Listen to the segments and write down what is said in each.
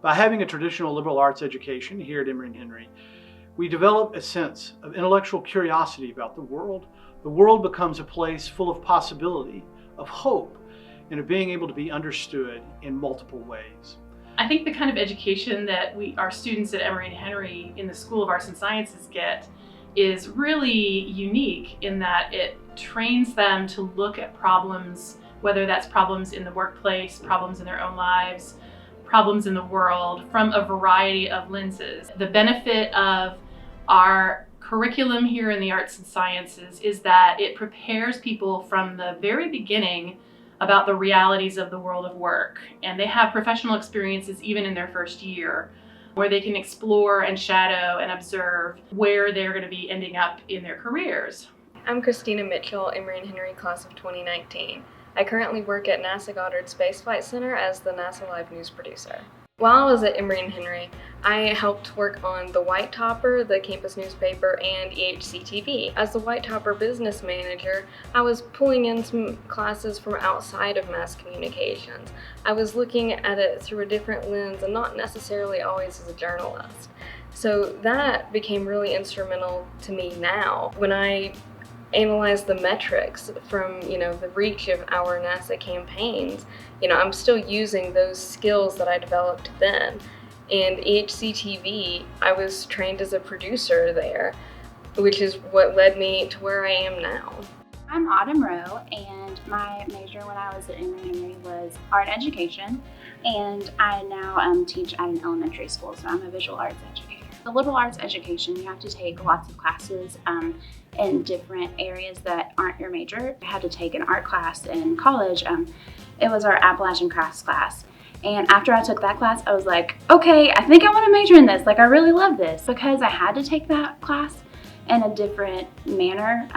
By having a traditional liberal arts education here at Emory Henry, we develop a sense of intellectual curiosity about the world. The world becomes a place full of possibility, of hope, and of being able to be understood in multiple ways. I think the kind of education that our students at Emory Henry in the School of Arts and Sciences get is really unique in that it trains them to look at problems, whether that's problems in the workplace, problems in their own lives, problems in the world, from a variety of lenses. The benefit of our curriculum here in the arts and sciences is that it prepares people from the very beginning about the realities of the world of work. And they have professional experiences even in their first year where they can explore and shadow and observe where they're going to be ending up in their careers. I'm Christina Mitchell, Emory Henry class of 2019. I currently work at NASA Goddard Space Flight Center as the NASA Live News producer. While I was at Emory Henry, I helped work on the White Topper, the campus newspaper, and EHC-TV. As the White Topper business manager, I was pulling in some classes from outside of mass communications. I was looking at it through a different lens and not necessarily always as a journalist. So that became really instrumental to me now when I analyze the metrics from, the reach of our NASA campaigns. I'm still using those skills that I developed then. And EHC-TV, I was trained as a producer there, which is what led me to where I am now. I'm Autumn Rowe, and my major when I was at Emory Henry was art education, and I now teach at an elementary school, so I'm a visual arts educator. The liberal arts education, you have to take lots of classes in different areas that aren't your major. I had to take an art class in college. It was our Appalachian crafts class. And after I took that class, I was like, okay, I think I want to major in this. Like, I really love this. Because I had to take that class in a different manner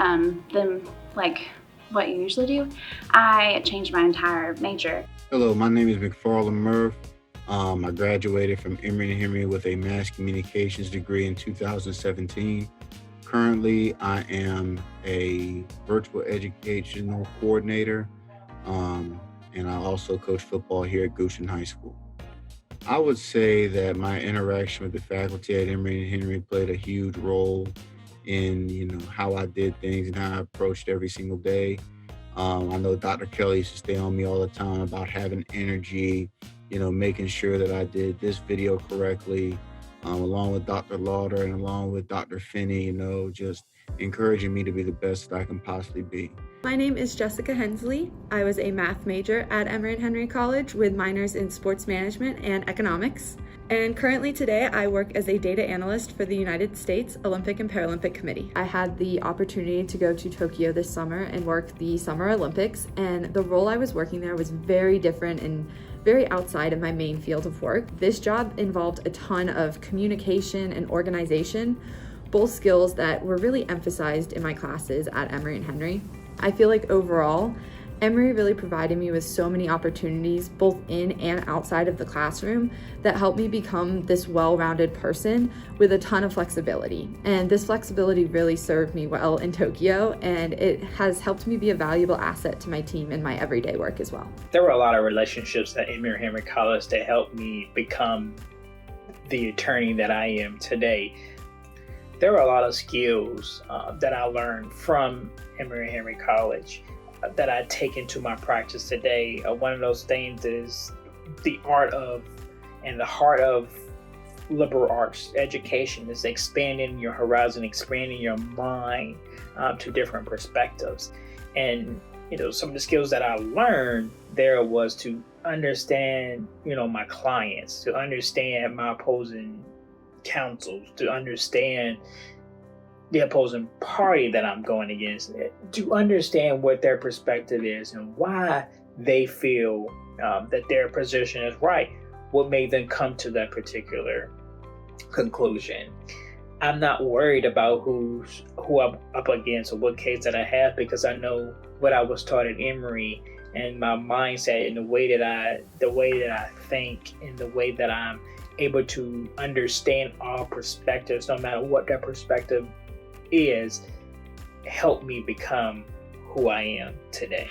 than like what you usually do, I changed my entire major. Hello, my name is McFarland Murph. I graduated from Emory Henry with a mass communications degree in 2017. Currently, I am a virtual educational coordinator, and I also coach football here at Goshen High School. I would say that my interaction with the faculty at Emory Henry played a huge role in, how I did things and how I approached every single day. I know Dr. Kelly used to stay on me all the time about having energy, making sure that I did this video correctly, along with Dr. Lauder and along with Dr. Finney, just encouraging me to be the best that I can possibly be. My name is Jessica Hensley. I was a math major at Emory Henry College with minors in sports management and economics. And currently today I work as a data analyst for the United States Olympic and Paralympic Committee. I had the opportunity to go to Tokyo this summer and work the Summer Olympics, and the role I was working there was very different and very outside of my main field of work. This job involved a ton of communication and organization, both skills that were really emphasized in my classes at Emory Henry. I feel like overall, Emory really provided me with so many opportunities, both in and outside of the classroom, that helped me become this well-rounded person with a ton of flexibility. And this flexibility really served me well in Tokyo, and it has helped me be a valuable asset to my team in my everyday work as well. There were a lot of relationships at Emory Henry College that helped me become the attorney that I am today. There were a lot of skills that I learned from Emory Henry College that I take into my practice today. One of those things is the art of and the heart of liberal arts education is expanding your horizon, expanding your mind to different perspectives. And some of the skills that I learned there was to understand my clients, to understand my opposing counsels, to understand the opposing party that I'm going against, to understand what their perspective is and why they feel that their position is right, what made them come to that particular conclusion. I'm not worried about who I'm up against or what case that I have, because I know what I was taught at Emory and my mindset and the way that I think and the way that I'm able to understand all perspectives, no matter what that perspective is, help me become who I am today.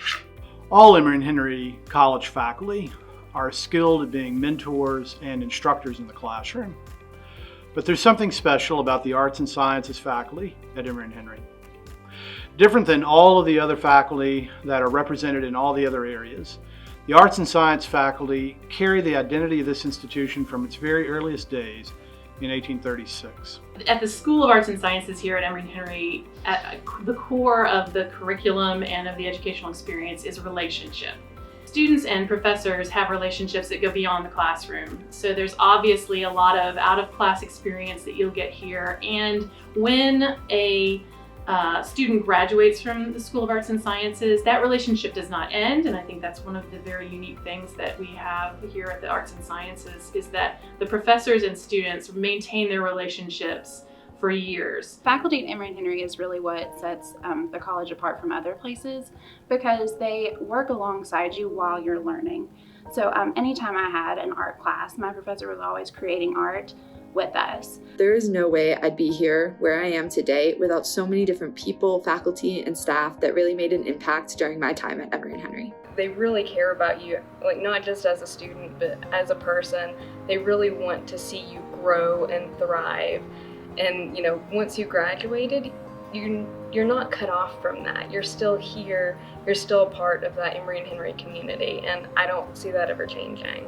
All Emory Henry College faculty are skilled at being mentors and instructors in the classroom. But there's something special about the arts and sciences faculty at Emory Henry. Different than all of the other faculty that are represented in all the other areas, the arts and science faculty carry the identity of this institution from its very earliest days in 1836. At the School of Arts and Sciences here at Emory Henry, at the core of the curriculum and of the educational experience is relationship. Students and professors have relationships that go beyond the classroom. So there's obviously a lot of out-of-class experience that you'll get here. And when a student graduates from the School of Arts and Sciences, that relationship does not end. And I think that's one of the very unique things that we have here at the Arts and Sciences is that the professors and students maintain their relationships for years. Faculty at Emory Henry is really what sets the college apart from other places because they work alongside you while you're learning. So anytime I had an art class, my professor was always creating art with us. There is no way I'd be here where I am today without so many different people, faculty, and staff that really made an impact during my time at Emory Henry. They really care about you, like not just as a student, but as a person. They really want to see you grow and thrive. And once you graduated, you're not cut off from that. You're still here. You're still a part of that Emory Henry community, and I don't see that ever changing.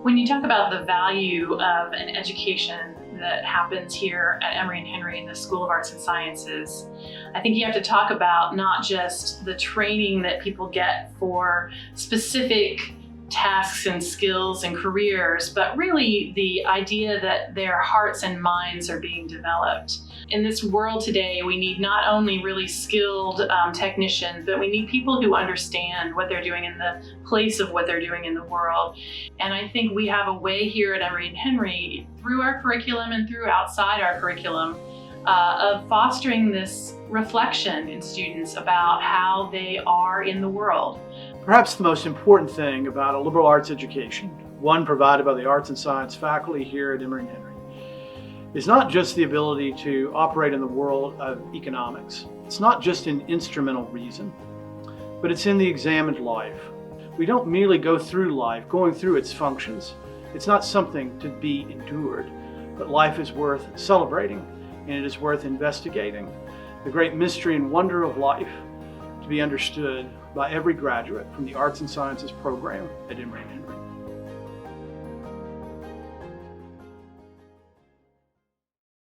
When you talk about the value of an education that happens here at Emory Henry in the School of Arts and Sciences, I think you have to talk about not just the training that people get for specific tasks and skills and careers, but really the idea that their hearts and minds are being developed. In this world today, we need not only really skilled technicians, but we need people who understand what they're doing in the place of what they're doing in the world. And I think we have a way here at Emory Henry, through our curriculum and through outside our curriculum, of fostering this reflection in students about how they are in the world. Perhaps the most important thing about a liberal arts education, one provided by the arts and science faculty here at Emory Henry, is not just the ability to operate in the world of economics. It's not just an instrumental reason, but it's in the examined life. We don't merely go through life, going through its functions. It's not something to be endured, but life is worth celebrating and it is worth investigating. The great mystery and wonder of life to be understood by every graduate from the Arts and Sciences program at Emory Henry.